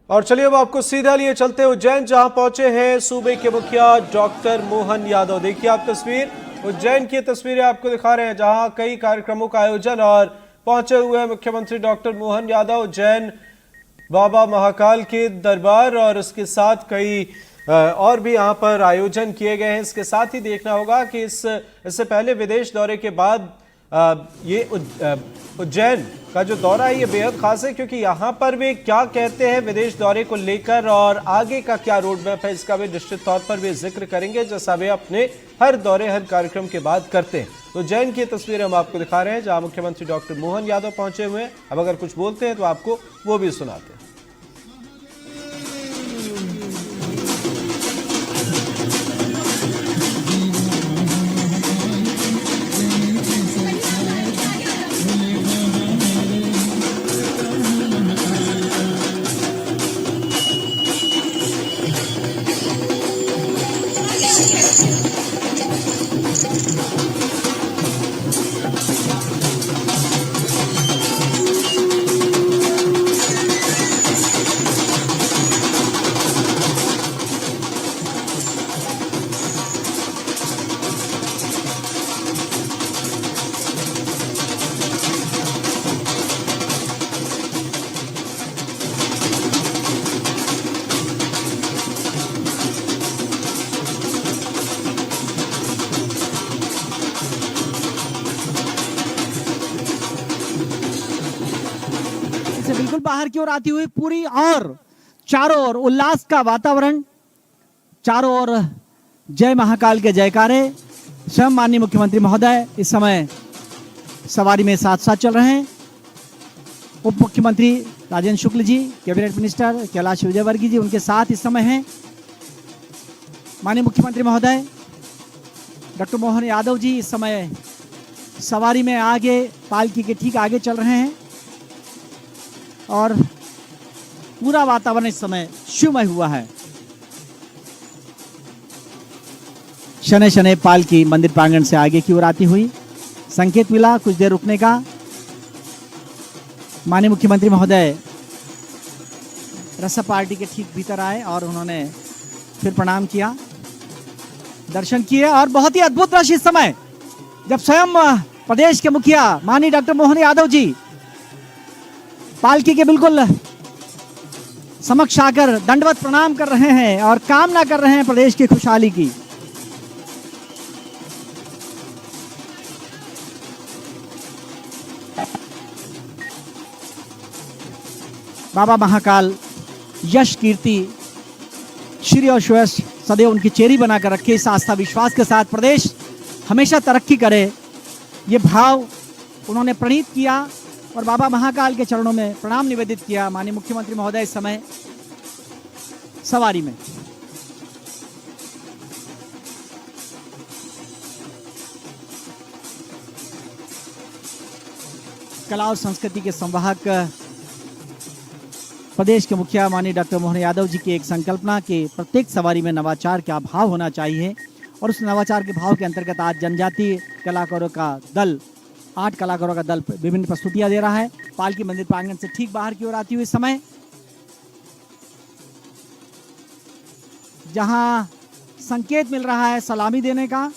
और चलिए अब आपको सीधा लिए चलते हैं उज्जैन, जहां पहुंचे हैं सूबे के मुखिया डॉक्टर मोहन यादव। देखिए आप तस्वीर, उज्जैन की तस्वीरें आपको दिखा रहे हैं जहां कई कार्यक्रमों का आयोजन और पहुंचे हुए हैं मुख्यमंत्री डॉक्टर मोहन यादव उज्जैन बाबा महाकाल के दरबार, और उसके साथ कई और भी यहां पर आयोजन किए गए हैं। इसके साथ ही देखना होगा कि इससे पहले विदेश दौरे के बाद ये उज्जैन का जो दौरा है ये बेहद खास है, क्योंकि यहाँ पर वे क्या कहते हैं विदेश दौरे को लेकर और आगे का क्या रोड मैप है, इसका भी निश्चित तौर पर वे जिक्र करेंगे, जैसा वे अपने हर दौरे हर कार्यक्रम के बाद करते हैं। तो उज्जैन की तस्वीरें हम आपको दिखा रहे हैं जहां मुख्यमंत्री डॉक्टर मोहन यादव पहुंचे हुए हैं। अब अगर कुछ बोलते हैं तो आपको वो भी सुनाते हैं। बिल्कुल बाहर की ओर आती हुई पूरी और चारों ओर उल्लास का वातावरण, चारों ओर जय महाकाल के जयकारे। स्वयं माननीय मुख्यमंत्री महोदय इस समय सवारी में साथ साथ चल रहे हैं। उप मुख्यमंत्री राजेंद्र शुक्ल जी, कैबिनेट मिनिस्टर कैलाश विजयवर्गीय जी उनके साथ इस समय हैं। माननीय मुख्यमंत्री महोदय डॉक्टर मोहन यादव जी इस समय सवारी में आगे पालकी के ठीक आगे चल रहे हैं और पूरा वातावरण इस समय शिवमय हुआ है। शनै शनै पालकी मंदिर प्रांगण से आगे की ओर आती हुई संकेत मिला कुछ देर रुकने का। माननीय मुख्यमंत्री महोदय रसा पार्टी के ठीक भीतर आए और उन्होंने फिर प्रणाम किया, दर्शन किए और बहुत ही अद्भुत दृश्य इस समय जब स्वयं प्रदेश के मुखिया माननीय डॉक्टर मोहन यादव जी पालकी के बिल्कुल समक्ष आकर दंडवत प्रणाम कर रहे हैं और कामना कर रहे हैं प्रदेश की खुशहाली की। बाबा महाकाल यश कीर्ति श्री और श्रेयस सदैव उनकी चेरी बनाकर रखे। इस आस्था विश्वास के साथ प्रदेश हमेशा तरक्की करे, ये भाव उन्होंने प्रणीत किया और बाबा महाकाल के चरणों में प्रणाम निवेदित किया। माननीय मुख्यमंत्री महोदय इस समय सवारी में कला और संस्कृति के संवाहक प्रदेश के मुखिया माननीय डॉक्टर मोहन यादव जी की एक संकल्पना कि प्रत्येक सवारी में नवाचार का भाव होना चाहिए और उस नवाचार के भाव के अंतर्गत आज जनजातीय कलाकारों का दल 8 कलाकारों का दल विभिन्न प्रस्तुतियां दे रहा है। पालकी मंदिर प्रांगण से ठीक बाहर की ओर आती हुई समय जहां संकेत मिल रहा है सलामी देने का,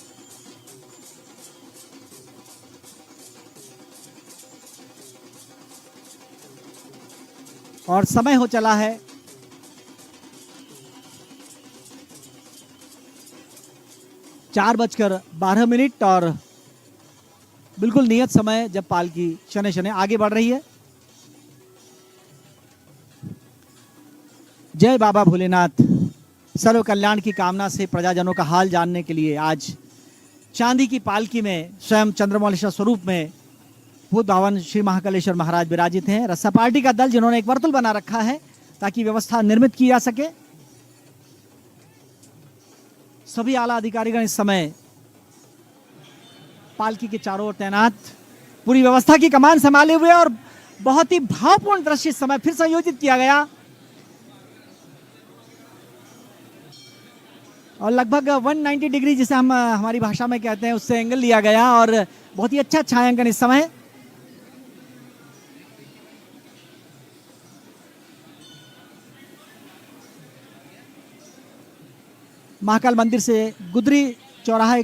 और समय हो चला है 4:12 और बिल्कुल नियत समय जब पालकी शनै शनै आगे बढ़ रही है। जय बाबा भोलेनाथ सर्व कल्याण की कामना से प्रजाजनों का हाल जानने के लिए आज चांदी की पालकी में स्वयं चंद्रमौलेश्वर स्वरूप में भूत भवन श्री महाकालेश्वर महाराज विराजित हैं। रस्सा पार्टी का दल जिन्होंने एक वर्तुल बना रखा है ताकि व्यवस्था निर्मित की जा सके। सभी आला अधिकारीगण इस समय पालकी के चारों ओर तैनात पूरी व्यवस्था की कमान संभाले हुए और बहुत ही भावपूर्ण दृश्य इस समय फिर संयोजित किया गया और लगभग 190 डिग्री जिसे हम हमारी भाषा में कहते हैं उससे एंगल लिया गया और बहुत ही अच्छा छायांकन इस समय। महाकाल मंदिर से गुदरी चौराहे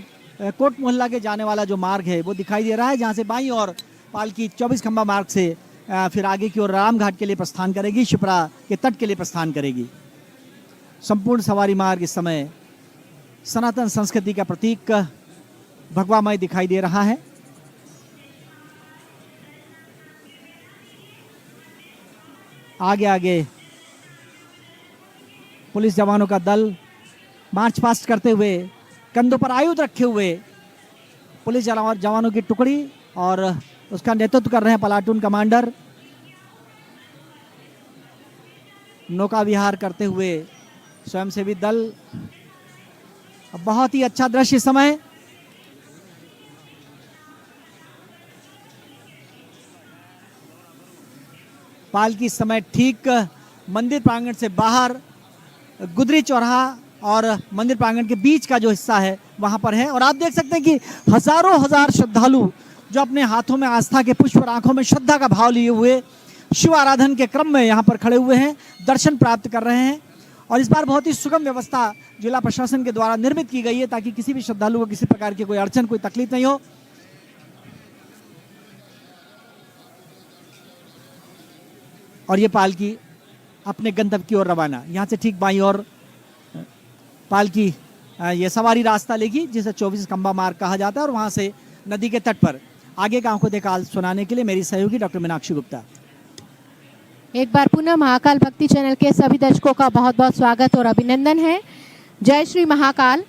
कोट मोहल्ला के जाने वाला जो मार्ग है वो दिखाई दे रहा है, जहाँ से बाईं और पालकी 24 खंबा मार्ग से फिर आगे की ओर रामघाट के लिए प्रस्थान करेगी, शिप्रा के तट के लिए प्रस्थान करेगी। संपूर्ण सवारी मार्ग इस समय सनातन संस्कृति का प्रतीक भगवामय दिखाई दे रहा है। आगे आगे पुलिस जवानों का दल मार्च पास्ट करते हुए, कंधों पर आयुध रखे हुए पुलिस जवानों की टुकड़ी, और उसका नेतृत्व कर रहे हैं प्लाटून कमांडर। नौका विहार करते हुए स्वयंसेवी दल। बहुत ही अच्छा दृश्य इस समय। पालकी इस समय ठीक मंदिर प्रांगण से बाहर गुदरी चौराहा और मंदिर प्रांगण के बीच का जो हिस्सा है वहां पर है, और आप देख सकते हैं कि हजारों हजार श्रद्धालु जो अपने हाथों में आस्था के पुष्प और आंखों में श्रद्धा का भाव लिए हुए शिव आराधन के क्रम में यहाँ पर खड़े हुए हैं, दर्शन प्राप्त कर रहे हैं। और इस बार बहुत ही सुगम व्यवस्था जिला प्रशासन के द्वारा निर्मित की गई है ताकि किसी भी श्रद्धालु को किसी प्रकार की कोई अड़चन, कोई तकलीफ नहीं हो। और ये पालकी अपने गंतव्य की ओर रवाना। यहाँ से ठीक बाईं ओर पालकी ये सवारी रास्ता लेगी जिसे 24 खंबा मार्ग कहा जाता है, और वहां से नदी के तट पर आगे का आंखों देखा सुनाने के लिए मेरी सहयोगी डॉक्टर मीनाक्षी गुप्ता। एक बार पुनः महाकाल भक्ति चैनल के सभी दर्शकों का बहुत बहुत स्वागत और अभिनंदन है। जय श्री महाकाल।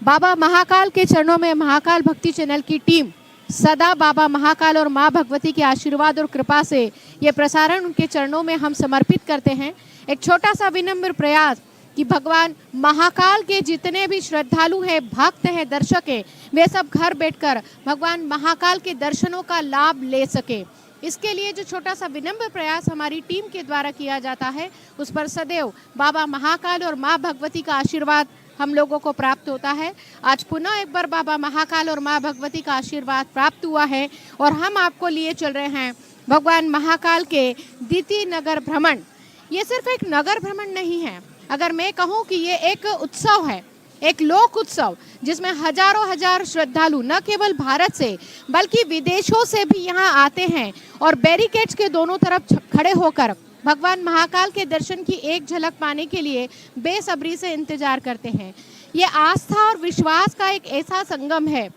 बाबा महाकाल के चरणों में महाकाल भक्ति चैनल की टीम सदा बाबा महाकाल और माँ भगवती के आशीर्वाद और कृपा से ये प्रसारण उनके चरणों में हम समर्पित करते हैं। एक छोटा सा विनम्र प्रयास कि भगवान महाकाल के जितने भी श्रद्धालु हैं, भक्त हैं, दर्शक हैं, वे सब घर बैठकर भगवान महाकाल के दर्शनों का लाभ ले सके। इसके लिए जो छोटा सा विनम्र प्रयास हमारी टीम के द्वारा किया जाता है, उस पर सदैव बाबा महाकाल और माँ भगवती का आशीर्वाद हम लोगों को प्राप्त होता है। आज पुनः एक बार बाबा महाकाल और माँ भगवती का आशीर्वाद प्राप्त हुआ है और हम आपको लिए चल रहे हैं भगवान महाकाल के द्वितीय नगर भ्रमण। ये सिर्फ एक नगर भ्रमण नहीं है, अगर मैं कहूँ कि ये एक उत्सव है, एक लोक उत्सव जिसमें हजारों हजार श्रद्धालु न केवल भारत से बल्कि विदेशों से भी यहाँ आते हैं और बैरिकेड्स के दोनों तरफ खड़े होकर भगवान महाकाल के दर्शन की एक झलक पाने के लिए बेसब्री से इंतजार करते हैं। ये आस्था और विश्वास का एक ऐसा संगम है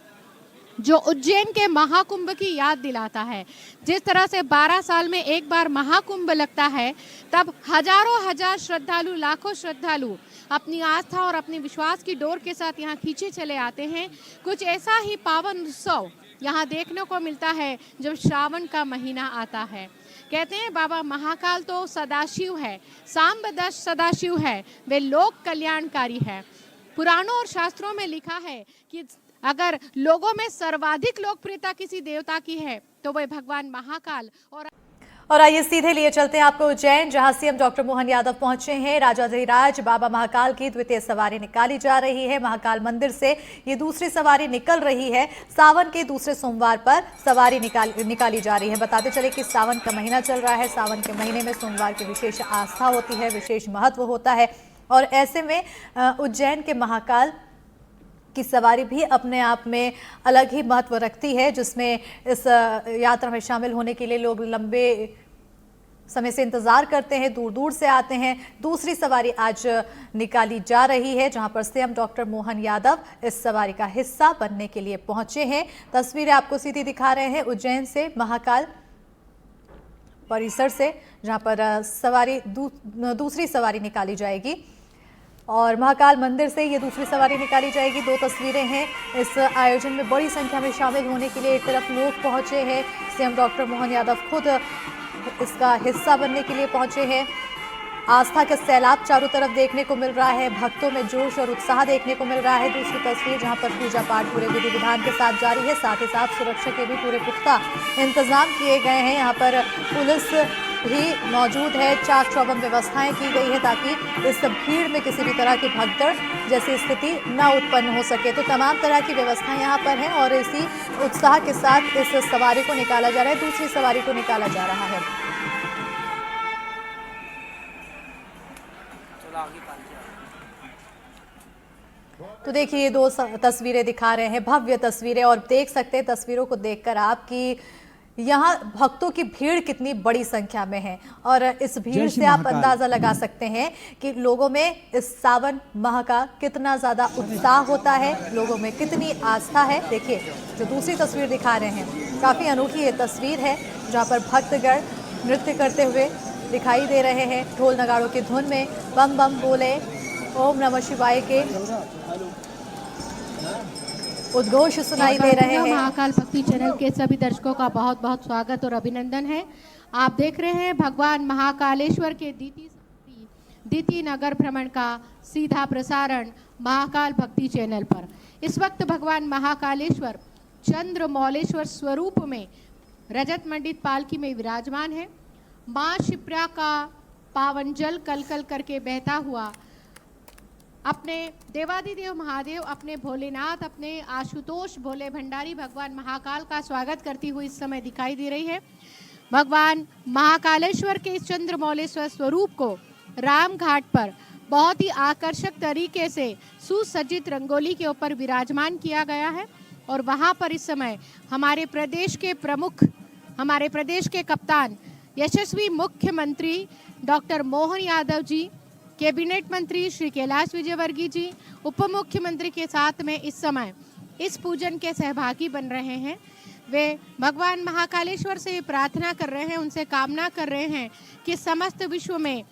जो उज्जैन के महाकुंभ की याद दिलाता है। जिस तरह से 12 साल में एक बार महाकुंभ लगता है, तब हजारों हजार श्रद्धालु, लाखों श्रद्धालु अपनी आस्था और अपने विश्वास की डोर के साथ यहाँ खींचे चले आते हैं। कुछ ऐसा ही पावन उत्सव यहाँ देखने को मिलता है जब श्रावण का महीना आता है। कहते हैं बाबा महाकाल तो सदाशिव है, सांब दश सदाशिव है, वे लोक कल्याणकारी है। पुराणों और शास्त्रों में लिखा है कि अगर लोगों में सर्वाधिक लोकप्रियता किसी देवता की है तो वह भगवान महाकाल। और आइए सीधे लिए चलते हैं आपको उज्जैन, जहां सीएम डॉक्टर मोहन यादव पहुंचे हैं। राजाधिराज बाबा महाकाल की द्वितीय सवारी निकाली जा रही है। महाकाल मंदिर से ये दूसरी सवारी निकल रही है। सावन के दूसरे सोमवार पर सवारी निकाली जा रही है। बताते चले कि सावन का महीना चल रहा है। सावन के महीने में सोमवार की विशेष आस्था होती है, विशेष महत्व होता है, और ऐसे में उज्जैन के महाकाल की सवारी भी अपने आप में अलग ही महत्व रखती है, जिसमें इस यात्रा में शामिल होने के लिए लोग लंबे समय से इंतजार करते हैं, दूर दूर से आते हैं। दूसरी सवारी आज निकाली जा रही है, जहां पर सीएम डॉक्टर मोहन यादव इस सवारी का हिस्सा बनने के लिए पहुंचे हैं। तस्वीरें आपको सीधी दिखा रहे हैं उज्जैन से, महाकाल परिसर से, जहां पर दूसरी सवारी निकाली जाएगी और महाकाल मंदिर से ये दूसरी सवारी निकाली जाएगी। 2 तस्वीरें हैं। इस आयोजन में बड़ी संख्या में शामिल होने के लिए एक तरफ लोग पहुंचे हैं, सीएम डॉक्टर मोहन यादव खुद इसका हिस्सा बनने के लिए पहुंचे हैं। आस्था का सैलाब चारों तरफ देखने को मिल रहा है, भक्तों में जोश और उत्साह देखने को मिल रहा है। दूसरी तस्वीर जहां पर पूजा पाठ पूरे विधि विधान के साथ जारी है, साथ ही साथ सुरक्षा के भी पूरे पुख्ता इंतजाम किए गए हैं। यहाँ पर पुलिस भी मौजूद है, चाक चौबंद व्यवस्थाएं की गई है ताकि इस भीड़ में किसी भी तरह की भगदड़ जैसी स्थिति न उत्पन्न हो सके। तो तमाम तरह की व्यवस्थाएं यहाँ पर हैं और इसी उत्साह के साथ इस सवारी को निकाला जा रहा है, दूसरी सवारी को निकाला जा रहा है। तो देखिए ये दो तस्वीरें दिखा रहे हैं, भव्य तस्वीरें, और देख सकते हैं तस्वीरों को देखकर आप कि यहाँ भक्तों की भीड़ कितनी बड़ी संख्या में है। और इस भीड़ से आप अंदाजा लगा सकते हैं कि लोगों में इस सावन माह का कितना ज्यादा उत्साह होता है, लोगों में कितनी आस्था है। देखिए जो दूसरी तस्वीर दिखा रहे हैं, काफी अनोखी ये तस्वीर है जहाँ पर भक्तगण नृत्य करते हुए दिखाई दे रहे हैं, ढोल नगाड़ों की धुन में बम बम बोले, ओम नमः शिवाय के उद्घोष सुनाई दे रहे हैं। महाकाल भक्ति चैनल के सभी दर्शकों का बहुत बहुत स्वागत और अभिनंदन है। आप देख रहे हैं भगवान महाकालेश्वर के द्वितीय नगर भ्रमण का सीधा प्रसारण महाकाल भक्ति चैनल पर। इस वक्त भगवान महाकालेश्वर चंद्रमौलेश्वर स्वरूप में रजत मंडित पालकी में विराजमान है। मां शिप्रा का पावन जल कल कल करके बहता हुआ अपने देवादिदेव महादेव, अपने भोलेनाथ, अपने आशुतोष भोले भंडारी भगवान महाकाल का स्वागत करती हुई इस समय दिखाई दे रही है। भगवान महाकालेश्वर के इस चंद्रमौलेश्वर स्वरूप को राम घाट पर बहुत ही आकर्षक तरीके से सुसज्जित रंगोली के ऊपर विराजमान किया गया है। और वहां पर इस समय हमारे प्रदेश के प्रमुख, हमारे प्रदेश के कप्तान, यशस्वी मुख्यमंत्री डॉक्टर मोहन यादव जी, कैबिनेट मंत्री श्री कैलाश विजयवर्गीय जी, उप मुख्यमंत्री के साथ में इस समय इस पूजन के सहभागी बन रहे हैं। वे भगवान महाकालेश्वर से प्रार्थना कर रहे हैं, उनसे कामना कर रहे हैं कि समस्त विश्व में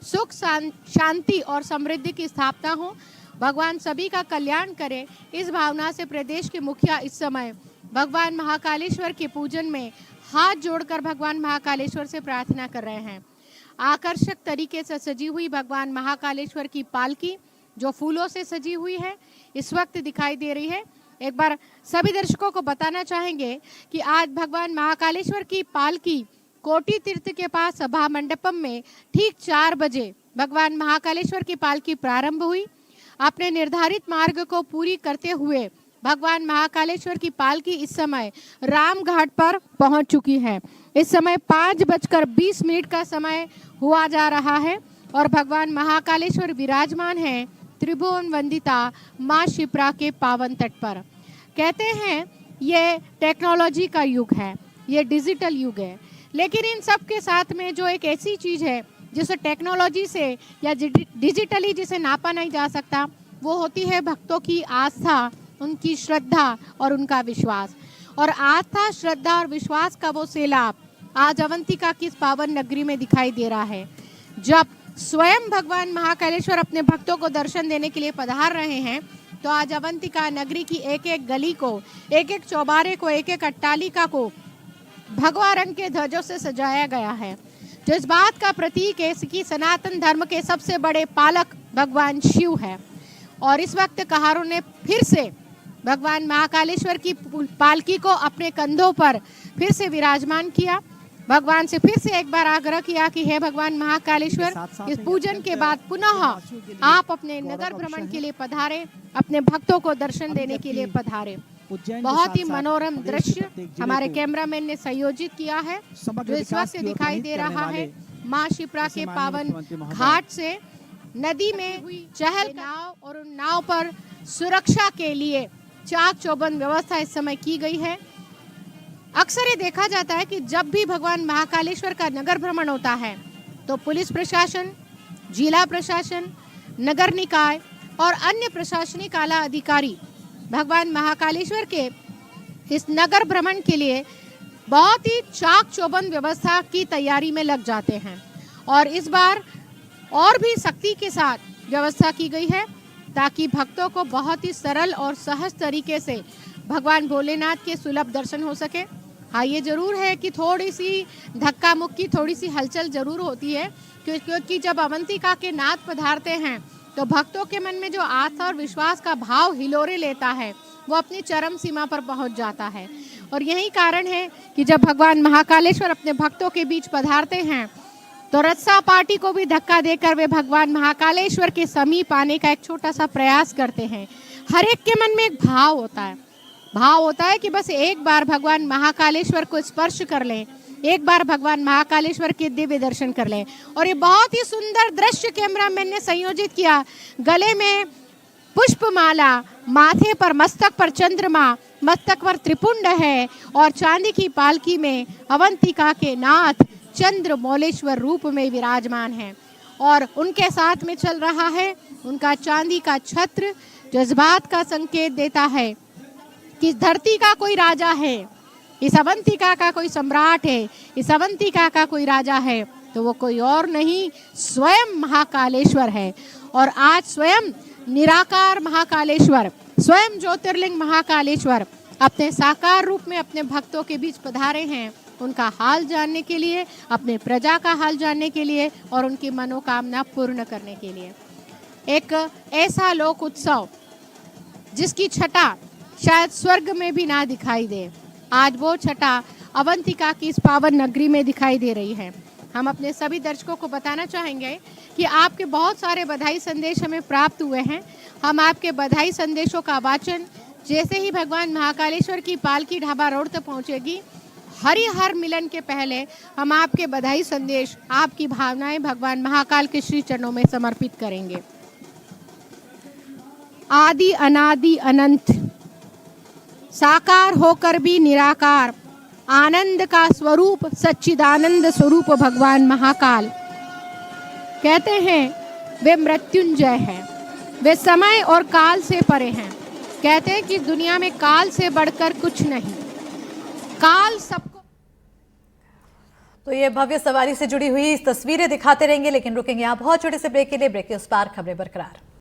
सुख शांति और समृद्धि की स्थापना हो, भगवान सभी का कल्याण करे। इस भावना से प्रदेश के मुखिया इस समय भगवान महाकालेश्वर के पूजन में हाथ जोड़कर भगवान महाकालेश्वर से प्रार्थना कर रहे हैं। आकर्षक तरीके से सजी हुई भगवान महाकालेश्वर की पालकी जो फूलों से सजी हुई है इस वक्त दिखाई दे रही है। एक बार सभी दर्शकों को बताना चाहेंगे कि आज भगवान महाकालेश्वर की पालकी कोटि तीर्थ के पास सभा मंडपम में ठीक 4 बजे भगवान महाकालेश्वर की पालकी प्रारंभ हुई। अपने निर्धारित मार्ग को पूरी करते हुए भगवान महाकालेश्वर की पालकी इस समय राम घाट पर पहुंच चुकी है। इस समय 5:20 का समय हुआ जा रहा है और भगवान महाकालेश्वर विराजमान हैं त्रिभुवन वंदिता मां शिप्रा के पावन तट पर। कहते हैं ये टेक्नोलॉजी का युग है, ये डिजिटल युग है, लेकिन इन सब के साथ में जो एक ऐसी चीज है जिसे टेक्नोलॉजी से या डिजिटली जिसे नापा नहीं जा सकता, वो होती है भक्तों की आस्था, उनकी श्रद्धा और उनका विश्वास। और आस्था, श्रद्धा और विश्वास का वो सैलाब आज अवंतिका की इस पावन नगरी में दिखाई दे रहा है। जब स्वयं भगवान महाकालेश्वर अपने भक्तों को दर्शन देने के लिए पधार रहे हैं, तो आज अवंतिका नगरी की एक एक गली को, एक एक चौबारे को, एक एक अट्टालिका को भगवा रंग के ध्वजों से सजाया गया है, जो इस बात का प्रतीक है कि सनातन धर्म के सबसे बड़े पालक भगवान शिव है। और इस वक्त कहारों ने फिर से भगवान महाकालेश्वर की पालकी को अपने कंधों पर फिर से विराजमान किया। भगवान से फिर से एक बार आग्रह किया कि हे भगवान महाकालेश्वर, इस पूजन के बाद पुनः आप अपने नगर भ्रमण के लिए पधारे, अपने भक्तों को दर्शन देने के लिए पधारे। बहुत ही मनोरम दृश्य हमारे कैमरामैन ने संयोजित किया है, जो इस वक्त दिखाई दे रहा है मां शिप्रा के पावन घाट से नदी में हुई चहल नाव, और उन नाव पर सुरक्षा के लिए चाक चौबंद व्यवस्था इस समय की गई है। अक्सर ये देखा जाता है कि जब भी भगवान महाकालेश्वर का नगर भ्रमण होता है तो पुलिस प्रशासन, जिला प्रशासन, नगर निकाय और अन्य प्रशासनिक आला अधिकारी भगवान महाकालेश्वर के इस नगर भ्रमण के लिए बहुत ही चाक चौबंद व्यवस्था की तैयारी में लग जाते हैं। और इस बार और भी सख्ती के साथ व्यवस्था की गई है ताकि भक्तों को बहुत ही सरल और सहज तरीके से भगवान भोलेनाथ के सुलभ दर्शन हो सके। हाँ, ये जरूर है कि थोड़ी सी धक्का मुक्की, थोड़ी सी हलचल जरूर होती है, क्योंकि जब अवंतिका के नाथ पधारते हैं तो भक्तों के मन में जो आस्था और विश्वास का भाव हिलोरे लेता है वो अपनी चरम सीमा पर पहुंच जाता है। और यही कारण है कि जब भगवान महाकालेश्वर अपने भक्तों के बीच पधारते हैं तो रत्सा पार्टी को भी धक्का देकर वे भगवान महाकालेश्वर के समीप आने का एक छोटा सा प्रयास करते हैं। हर एक के मन में एक भाव होता है कि बस एक बार भगवान महाकालेश्वर को स्पर्श कर लें, एक बार भगवान महाकालेश्वर के दिव्य दर्शन कर लें। और ये बहुत ही सुंदर दृश्य कैमरामैन ने संयोजित किया। गले में पुष्पमाला, माथे पर मस्तक पर चंद्रमा, मस्तक पर त्रिपुंड है और चांदी की पालकी में अवंतिका के नाथ चंद्र मौलेश्वर रूप में विराजमान हैं और उनके साथ में चल रहा है उनका चांदी का छत्र, जज्बात का संकेत देता है कि इस धरती का कोई राजा है, इस अवंतिका का कोई सम्राट है, इस अवंतिका का कोई राजा है तो वो कोई और नहीं स्वयं महाकालेश्वर है। और आज स्वयं निराकार महाकालेश्वर, स्वयं ज्योतिर्लिंग महाकालेश्वर अपने साकार रूप में अपने भक्तों के बीच पधारे हैं, उनका हाल जानने के लिए, अपने प्रजा का हाल जानने के लिए और उनकी मनोकामना पूर्ण करने के लिए। एक ऐसा लोक उत्सव जिसकी छटा शायद स्वर्ग में भी ना दिखाई दे, आज वो छटा अवंतिका की इस पावन नगरी में दिखाई दे रही है। हम अपने सभी दर्शकों को बताना चाहेंगे कि आपके बहुत सारे बधाई संदेश हमें प्राप्त हुए हैं। हम आपके बधाई संदेशों का वाचन जैसे ही भगवान महाकालेश्वर की पालकी ढाबा रोड तक पहुंचेगी, हरिहर मिलन के पहले हम आपके बधाई संदेश, आपकी भावनाएं भगवान महाकाल के श्री चरणों में समर्पित करेंगे। आदि अनादि अनंत, साकार होकर भी निराकार, आनंद का स्वरूप, सच्चिदानंद स्वरूप भगवान महाकाल। कहते हैं वे मृत्युंजय हैं, वे समय और काल से परे हैं। कहते हैं कि दुनिया में काल से बढ़कर कुछ नहीं, काल सबको। तो ये भव्य सवारी से जुड़ी हुई इस तस्वीरें दिखाते रहेंगे, लेकिन रुकेंगे यहाँ बहुत छोटे से ब्रेक के लिए। ब्रेक के उस पार खबरें बरकरार।